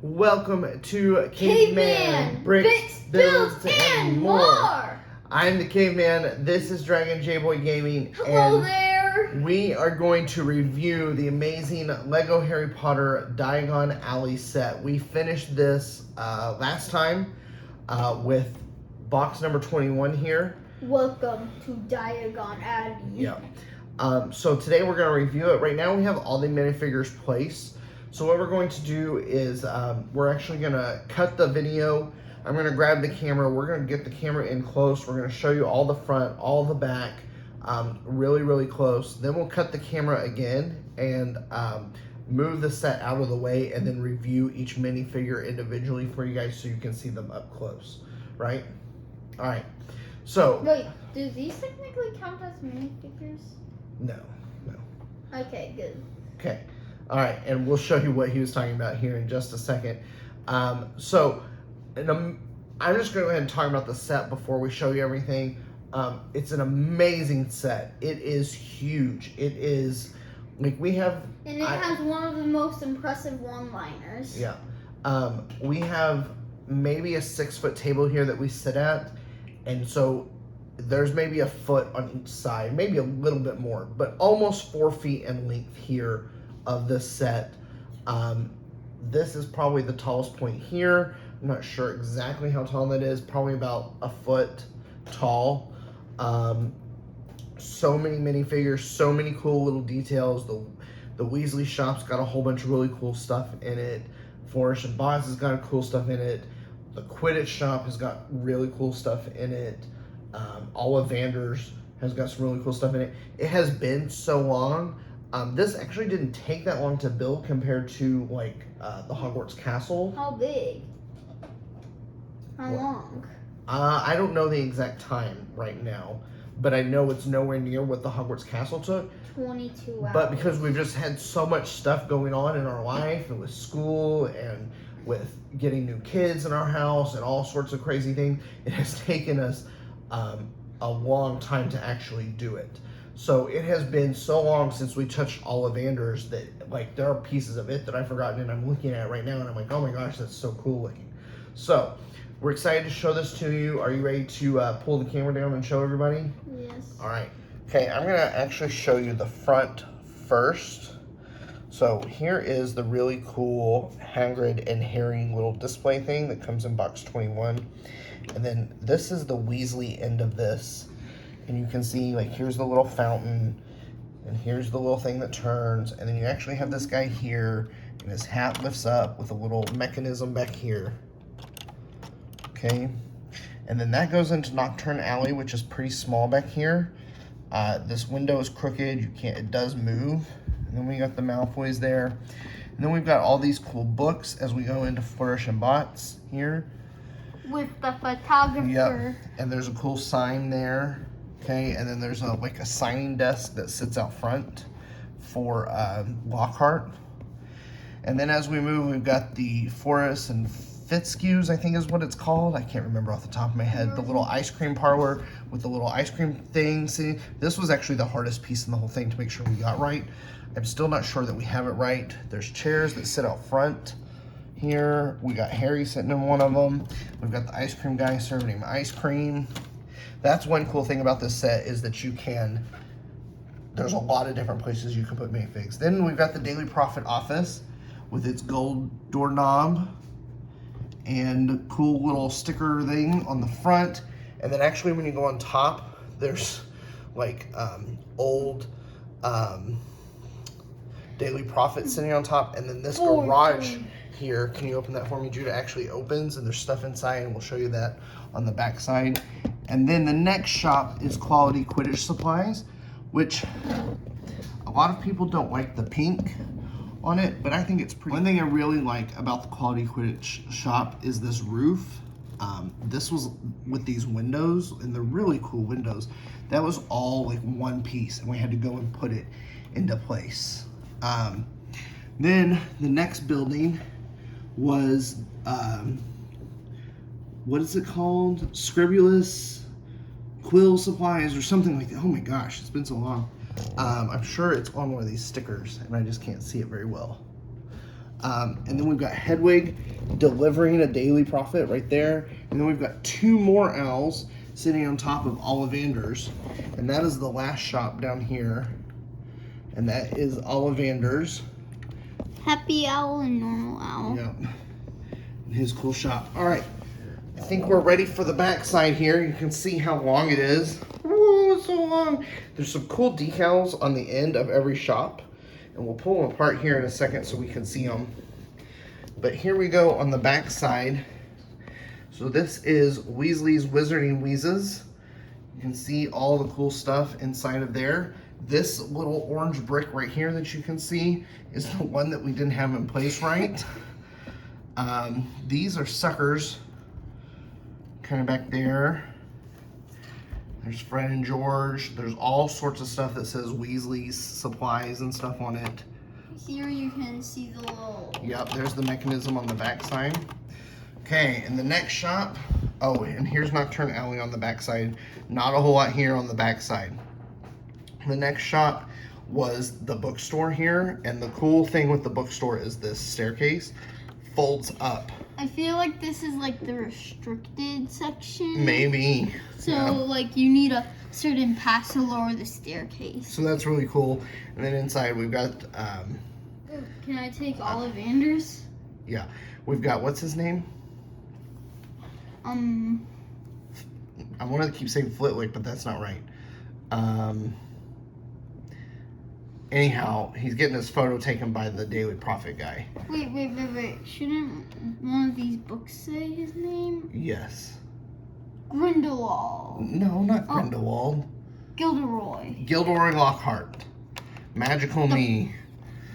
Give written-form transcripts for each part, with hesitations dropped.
Welcome to Caveman, Bricks, Builds, and More. I'm the Caveman. This is Dragon J-Boy Gaming. Hello and there. We are going to review the amazing Lego Harry Potter Diagon Alley set. We finished this last time with box number 21 here. Welcome to Diagon Alley. Yeah. So today we're going to review it. Right now we have all the minifigures placed. So what we're going to do is we're actually going to cut the video. I'm going to grab the camera. We're going to get the camera in close. We're going to show you all the front, all the back, really, really close. Then we'll cut the camera again and move the set out of the way and then review each minifigure individually for you guys so you can see them up close, right? All right. So. Wait, do these technically count as minifigures? No. Okay, good. Okay. All right, and we'll show you what he was talking about here in just a second. I'm just going to go ahead and talk about the set before we show you everything. It's an amazing set. It is huge. It is, like, we have... And it has one of the most impressive one-liners. Yeah. We have maybe a 6-foot table here that we sit at, and so there's maybe a foot on each side, maybe a little bit more, but almost 4 feet in length here of this set. This is probably the tallest point here. I'm not sure exactly how tall that is, probably about a foot tall. So many minifigures, so many cool little details. The Weasley shop's got a whole bunch of really cool stuff in it. Flourish and Boz has got cool stuff in it. The Quidditch shop has got really cool stuff in it. Ollivander's has got some really cool stuff in it. It has been so long. This actually didn't take that long to build compared to like the Hogwarts Castle. How big? How long? I don't know the exact time right now, but I know it's nowhere near what the Hogwarts Castle took. 22 hours. But because we've just had so much stuff going on in our life and with school and with getting new kids in our house and all sorts of crazy things, it has taken us a long time to actually do it. So it has been so long since we touched Ollivander's that, like, there are pieces of it that I've forgotten, and I'm looking at it right now and I'm like, oh my gosh, that's so cool looking. So we're excited to show this to you. Are you ready to pull the camera down and show everybody? Yes. All right. Okay, I'm gonna actually show you the front first. So here is the really cool Hagrid and Harry little display thing that comes in box 21. And then this is the Weasley end of this. And you can see, like, here's the little fountain, and here's the little thing that turns, and then you actually have this guy here, and his hat lifts up with a little mechanism back here. Okay, and then that goes into Nocturne Alley, which is pretty small back here. This window is crooked, it does move. And then we got the Malfoys there. And then we've got all these cool books as we go into Flourish and Bots here. With the photographer. Yep, and there's a cool sign there. Okay, and then there's like a signing desk that sits out front for Lockhart. And then as we move, we've got the Forest and Fitzcues, I think is what it's called. I can't remember off the top of my head. The little ice cream parlor with the little ice cream thing. See, this was actually the hardest piece in the whole thing to make sure we got right. I'm still not sure that we have it right. There's chairs that sit out front here. We got Harry sitting in one of them. We've got the ice cream guy serving him ice cream. That's one cool thing about this set is that you can, there's a lot of different places you can put minifigs. Then we've got the Daily Prophet office with its gold doorknob and cool little sticker thing on the front. And then actually when you go on top, there's like old Daily Prophet sitting on top. And then this garage here, can you open that for me, Judah, actually opens and there's stuff inside, and we'll show you that on the back side. And then the next shop is Quality Quidditch Supplies, which a lot of people don't like the pink on it, but I think it's pretty. One thing I really like about the Quality Quidditch shop is this roof. This was with these windows, and they're really cool windows. That was all like one piece, and we had to go and put it into place. Then the next building was, what is it called? Scribulous Quill Supplies or something like that. Oh my gosh, it's been so long. I'm sure it's on one of these stickers and I just can't see it very well. And then we've got Hedwig delivering a daily profit right there. And then we've got 2 more owls sitting on top of Ollivander's. And that is the last shop down here. And that is Ollivander's. Happy owl and normal owl. Yep. His cool shop. All right. I think we're ready for the back side here. You can see how long it is. Whoa, it's so long. There's some cool decals on the end of every shop. And we'll pull them apart here in a second so we can see them. But here we go on the back side. So this is Weasley's Wizarding Wheezes. You can see all the cool stuff inside of there. This little orange brick right here that you can see is the one that we didn't have in place right. These are suckers, kind of back there. There's Fred and George. There's all sorts of stuff that says Weasley's Supplies and stuff on it. Here you can see the little... Yep, there's the mechanism on the back side. Okay, in the next shop, oh, and here's Nocturne Alley on the back side. Not a whole lot here on the back side. The next shop was the bookstore here, and the cool thing with the bookstore is this staircase folds up. I feel like this is like the restricted section. Maybe. So yeah. like you need a certain pass to lower the staircase. So that's really cool. And then inside we've got Can I take Ollivander's? yeah, we've got, what's his name? I want to keep saying Flitwick, but that's not right. Anyhow, he's getting his photo taken by the Daily Prophet guy. Wait. Shouldn't one of these books say his name? Yes. Grindelwald. No, not Grindelwald. Gilderoy. Gilderoy Lockhart. Magical Me.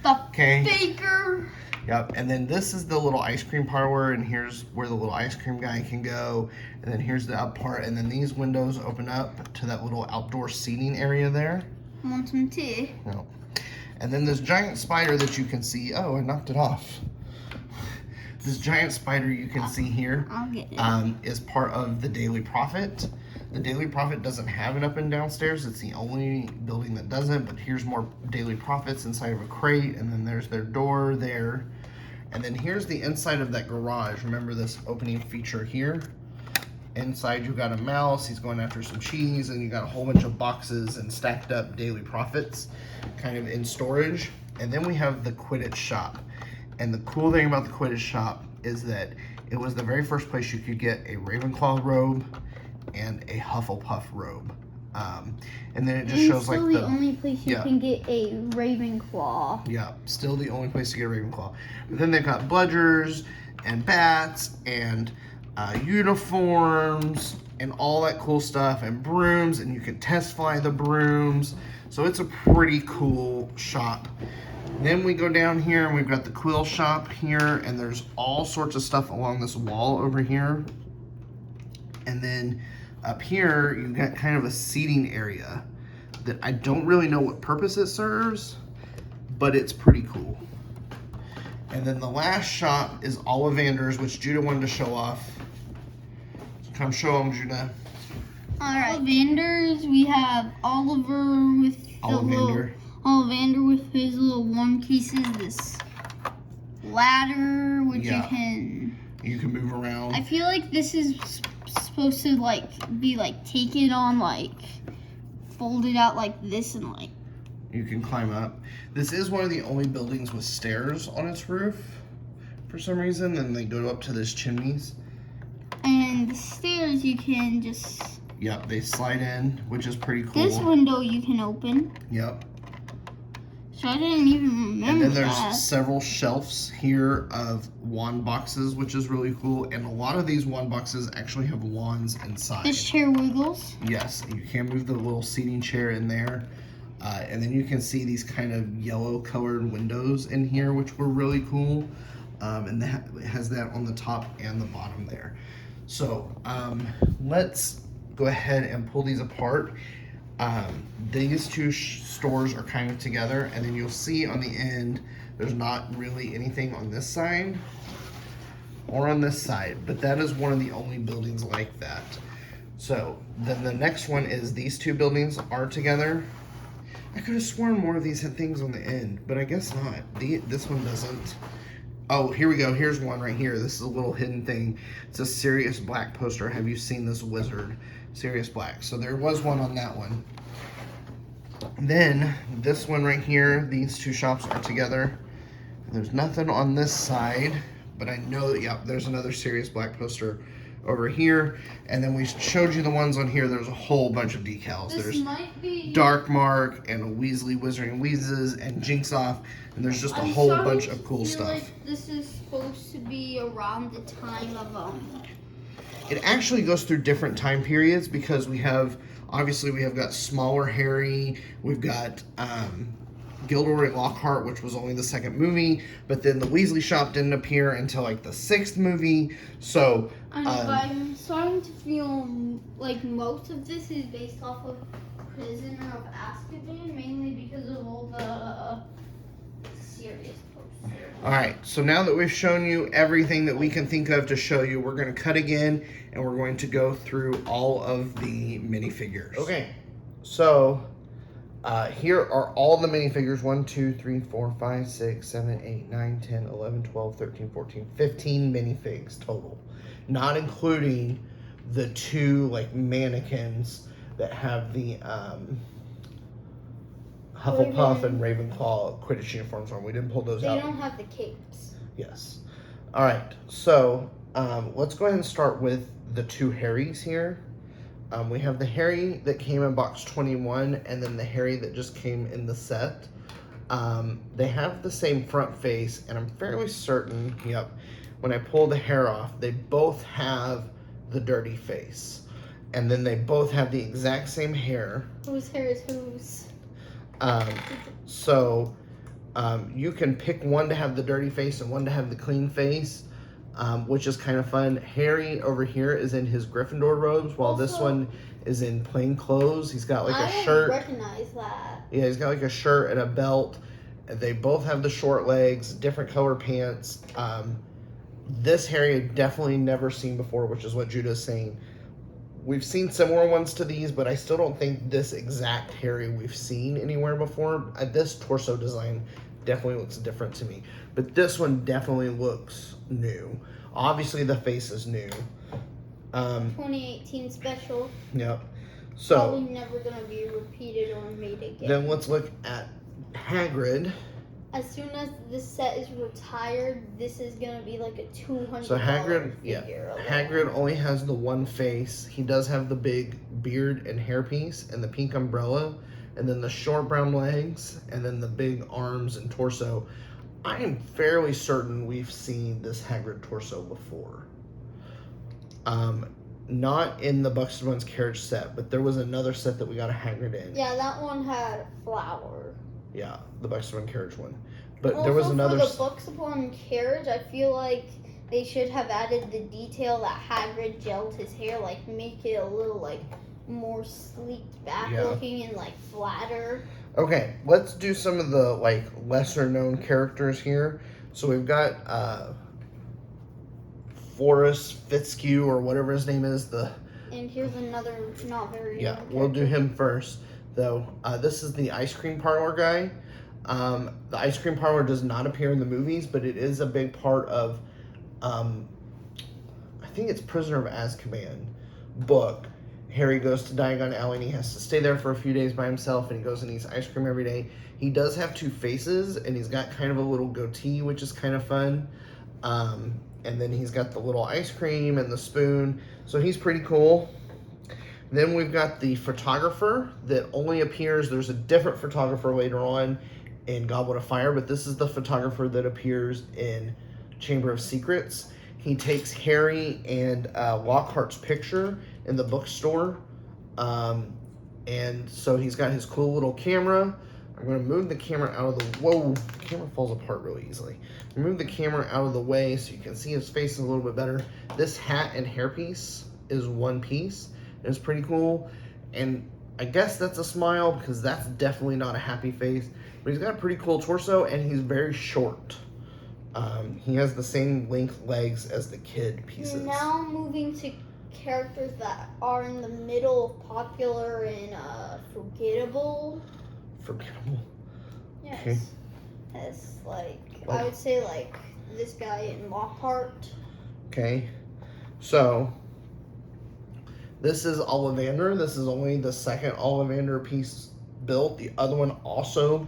The Okay. Baker. Yep, and then this is the little ice cream parlor, and here's where the little ice cream guy can go. And then here's the up part, and then these windows open up to that little outdoor seating area there. Want some tea? No. And then this giant spider that you can see. Oh, I knocked it off. This giant spider you can see here I'll get it. is part of the Daily Prophet. The Daily Prophet doesn't have an up and downstairs. It's the only building that doesn't, but here's more Daily Prophets inside of a crate, and then there's their door there. And then here's the inside of that garage. Remember this opening feature here? Inside you got a mouse, he's going after some cheese, and you got a whole bunch of boxes and stacked up Daily Prophets kind of in storage. And then we have the Quidditch shop. And the cool thing about the Quidditch shop is that it was the very first place you could get a Ravenclaw robe and a Hufflepuff robe. And then it just shows like the only place you yeah. can get a Ravenclaw. Yeah, still the only place to get a Ravenclaw. But then they've got bludgers and bats and uniforms and all that cool stuff and brooms, and you can test fly the brooms. So it's a pretty cool shop. Then we go down here and we've got the quill shop here, and there's all sorts of stuff along this wall over here. And then up here you've got kind of a seating area that I don't really know what purpose it serves, but it's pretty cool. And then the last shop is Ollivander's, which Judah wanted to show off. So come show them, Judah. Alright. Ollivander's, we have Oliver with Ollivander with his little one pieces, this ladder which Yeah. you can move around. I feel like this is supposed to like be like taken on, like folded out like this, and like You can climb up. This is one of the only buildings with stairs on its roof for some reason, and they go up to these chimneys. and the stairs you can just, Yep, they slide in, which is pretty cool. this window you can open. Yep. So I didn't even And remember then there's that. several shelves here of wand boxes, which is really cool. And a lot of these wand boxes actually have wands inside. This chair wiggles. Yes, you can move the little seating chair in there. And then you can see these kind of yellow colored windows in here, which were really cool. And that it has that on the top and the bottom there. So let's go ahead and pull these apart. These two stores are kind of together, and then you'll see on the end there's not really anything on this side or on this side, but that is one of the only buildings like that. So then the next one is these two buildings are together. I could have sworn more of these had things on the end, but I guess not. This one doesn't. Oh, here we go. Here's one right here. This is a little hidden thing. It's a Sirius Black poster. Have you seen this wizard? Sirius Black. So there was one on that one. Then this one right here, these two shops are together. There's nothing on this side, but I know that, yep, there's another Sirius Black poster over here. And then we showed you the ones on here. There's a whole bunch of decals. This There's might be Dark Mark and a Weasley Wizarding Wheezes and Jinx Off. And there's just a whole bunch of cool stuff. Like this is supposed to be around the time of It actually goes through different time periods because we have, obviously we have got smaller Harry, we've got Gilderoy Lockhart, which was only the second movie, but then the Weasley shop didn't appear until like the 6th movie, so... I know, but I'm starting to feel like most of this is based off of Prisoner of Azkaban, mainly because of all the serious posters. Alright, so now that we've shown you everything that we can think of to show you, we're going to cut again, and we're going to go through all of the minifigures. Okay, so... here are all the minifigures. 1, 2, 3, 4, 5, 6, 7, 8, 9, 10, 11, 12, 13, 14, 15 minifigs total. Not including the 2 like mannequins that have the Hufflepuff and Ravenclaw Quidditch uniforms on. We didn't pull those out. They don't have the capes. Yes. Alright, so let's go ahead and start with the 2 Harrys here. We have the Harry that came in box 21 and then the Harry that just came in the set. They have the same front face, and I'm fairly certain, yep, when I pull the hair off, they both have the dirty face. And then they both have the exact same hair. Whose hair is whose? So you can pick one to have the dirty face and one to have the clean face. Which is kind of fun. Harry over here is in his Gryffindor robes, while this one is in plain clothes. He's got like a shirt. I don't recognize that. Yeah, he's got like a shirt and a belt. They both have the short legs, different color pants. This Harry I've definitely never seen before, which is what Judah's saying. We've seen similar ones to these, but I still don't think this exact Harry we've seen anywhere before. This torso design definitely looks different to me. But this one definitely looks new. Obviously the face is new. 2018 special. Yep. So probably never gonna be repeated or made again. Then let's look at Hagrid. As soon as this set is retired, this is gonna be like a $200 So Hagrid, figure. Yeah. Hagrid only has the one face. He does have the big beard and hairpiece and the pink umbrella, and then the short brown legs, and then the big arms and torso. I am fairly certain we've seen this Hagrid torso before. Not in the Buxton One's carriage set, but there was another set that we got a Hagrid in. Yeah, that one had a flower. Yeah, the Buxton One carriage one. But also, there was another... for the Buxton One carriage, I feel like they should have added the detail that Hagrid gelled his hair, like make it a little like more sleeked back looking and like flatter. Okay, let's do some of the like lesser known characters here. So we've got Forrest Fitzhugh or whatever his name is. And here's another not very known we'll do him first though. This is the ice cream parlor guy. The ice cream parlor does not appear in the movies, but it is a big part of I think it's Prisoner of Azkaban book. Harry goes to Diagon Alley and he has to stay there for a few days by himself, and he goes and eats ice cream every day. He does have 2 faces, and he's got kind of a little goatee, which is kind of fun. And then he's got the little ice cream and the spoon, so he's pretty cool. Then we've got the photographer that only appears, there's a different photographer later on in Goblet of Fire, but this is the photographer that appears in Chamber of Secrets. He takes Harry and Lockhart's picture in the bookstore. And so he's got his cool little camera. I'm going to move the camera out of the... Whoa, the camera falls apart really easily. Move the camera out of the way so you can see his face a little bit better. This hat and hairpiece is one piece. It's pretty cool. And I guess that's a smile because that's definitely not a happy face. But he's got a pretty cool torso and he's very short. He has the same length legs as the kid pieces. Now moving to characters that are in the middle of popular and forgettable. Forgettable? Yes. Okay. As like I would say like this guy in Lockhart. Okay, so this is Ollivander. This is only the second Ollivander piece built. The other one also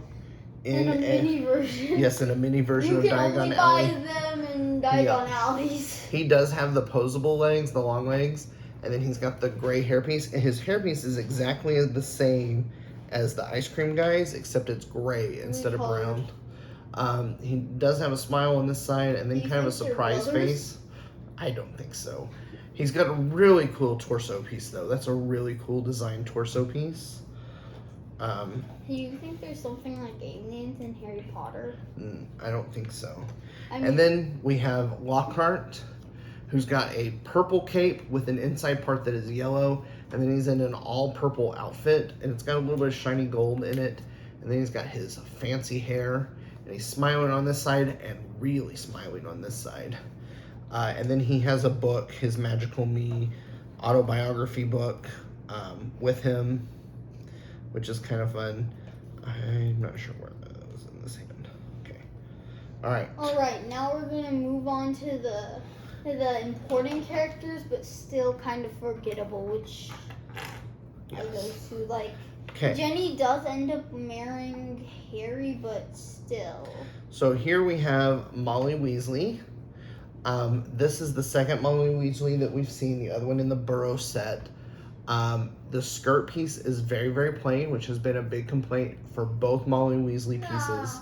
In a mini version. Yes, in a mini version of Diagon Alley. You can only buy them in Diagon Alleys. He does have the posable legs, the long legs, and then he's got the gray hairpiece. And his hairpiece is exactly the same as the ice cream guys, except it's gray instead of brown. He does have a smile on this side, and then kind of a surprise face. I don't think so. He's got a really cool torso piece, though. That's a really cool design torso piece. Do you think there's something like aliens in Harry Potter? I don't think so. I mean, and then we have Lockhart, who's got a purple cape with an inside part that is yellow, and then he's in an all purple outfit, and it's got a little bit of shiny gold in it, and then he's got his fancy hair, and he's smiling on this side and really smiling on this side. And then he has a book, his Magical Me autobiography book, with him, which is kind of fun. I'm not sure where that is in this hand. Okay. All right. All right. Now we're gonna move on to the important characters, but still kind of forgettable, which I go to. Like, Jenny does end up marrying Harry, but still. So here we have Molly Weasley. This is the second Molly Weasley that we've seen. The other one in the Burrow set. The skirt piece is very, very plain, which has been a big complaint for both Molly Weasley pieces.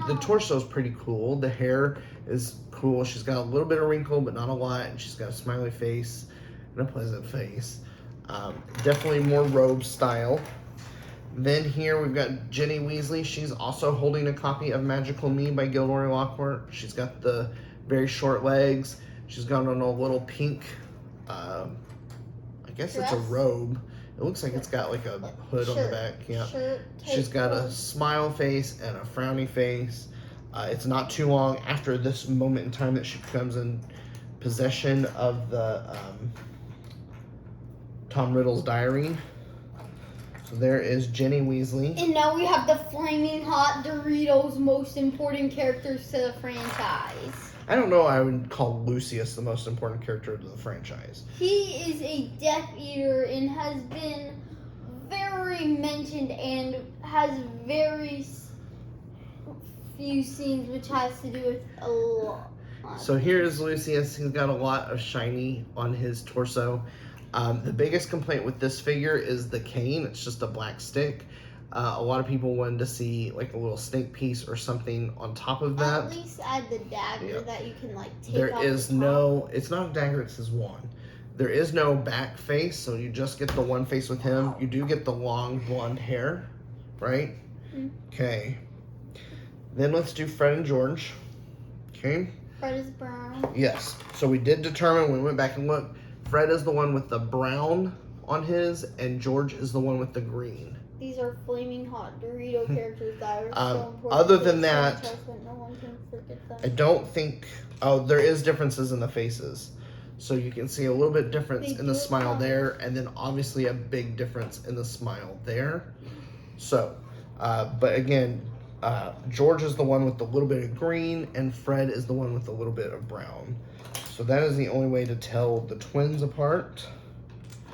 The torso is pretty cool. The hair is cool. She's got a little bit of wrinkle, but not a lot. And she's got a smiley face and a pleasant face. Definitely more robe style. Then here we've got Ginny Weasley. She's also holding a copy of Magical Me by Gilderoy Lockhart. She's got the very short legs. She's got on a little pink, I guess it's a robe. It looks like it's got like a hood on the back. Yeah. She's got a smile face and a frowny face. It's not too long after this moment in time that she becomes in possession of the Tom Riddle's diary. So there is Ginny Weasley. And now we have the flaming hot Doritos most important characters to the franchise. I don't know, I would call Lucius the most important character to the franchise. He is a Death Eater and has been very mentioned and has very few scenes, which has to do with a lot. So here is Lucius. He's got a lot of shiny on his torso. The biggest complaint with this figure is the cane. It's just a black stick. A lot of people wanted to see like a little snake piece or something on top of that. At least add the dagger that you can like take There off is the top. no, it's not a dagger, it's his wand. There is no back face, so you just get the one face with him. You do get the long blonde hair, right? Okay. Then let's do Fred and George. Okay. Fred is brown. Yes. So we did determine, we went back and looked, Fred is the one with the brown on his, and George is the one with the green. These are flaming hot Dorito characters that are so important. Other than that, no one can forget them. I don't think, there is differences in the faces. So you can see a little bit difference in the smile there, and then obviously a big difference in the smile there. So, but again, George is the one with the little bit of green, and Fred is the one with a little bit of brown. So that is the only way to tell the twins apart.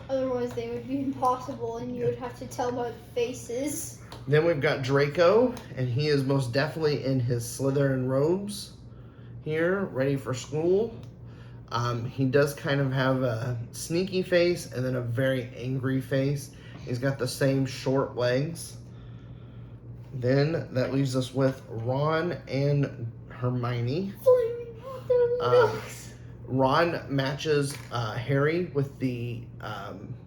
Otherwise, they would be impossible, and you would have to tell by the faces. Then we've got Draco, and he is most definitely in his Slytherin robes here, ready for school. He does kind of have a sneaky face and then a very angry face. He's got the same short legs. Then that leaves us with Ron and Hermione. Flaming hot Doritos. Ron matches Harry with the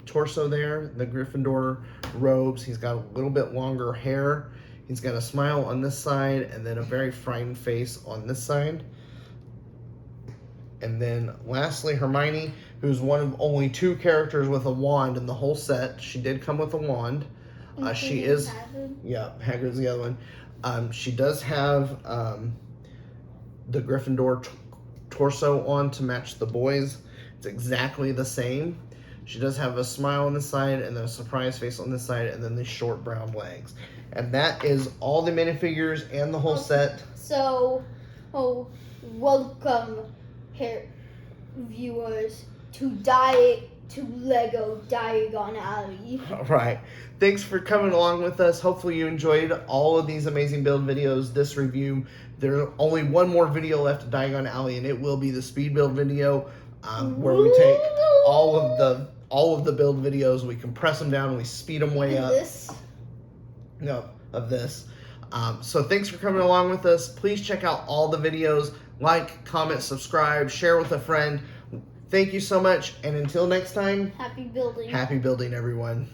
torso there, the Gryffindor robes. He's got a little bit longer hair. He's got a smile on this side and then a very frightened face on this side. And then lastly, Hermione, who's one of only 2 characters with a wand in the whole set. She did come with a wand. She is, Hagrid's the other one. She does have the Gryffindor torso on to match the boys. It's exactly the same. She does have a smile on this side and then a surprise face on this side and then the short brown legs. And that is all the minifigures and the whole set. So, Welcome, viewers, to Lego Diagon Alley. All right. Thanks for coming along with us. Hopefully you enjoyed all of these amazing build videos, this review. There's only one more video left of Diagon Alley, and it will be the speed build video, where we take all of the build videos, we compress them down, and we speed them way up. Of this. So thanks for coming along with us. Please check out all the videos. Like, comment, subscribe, share with a friend. Thank you so much, and until next time, Happy building. Happy building, everyone.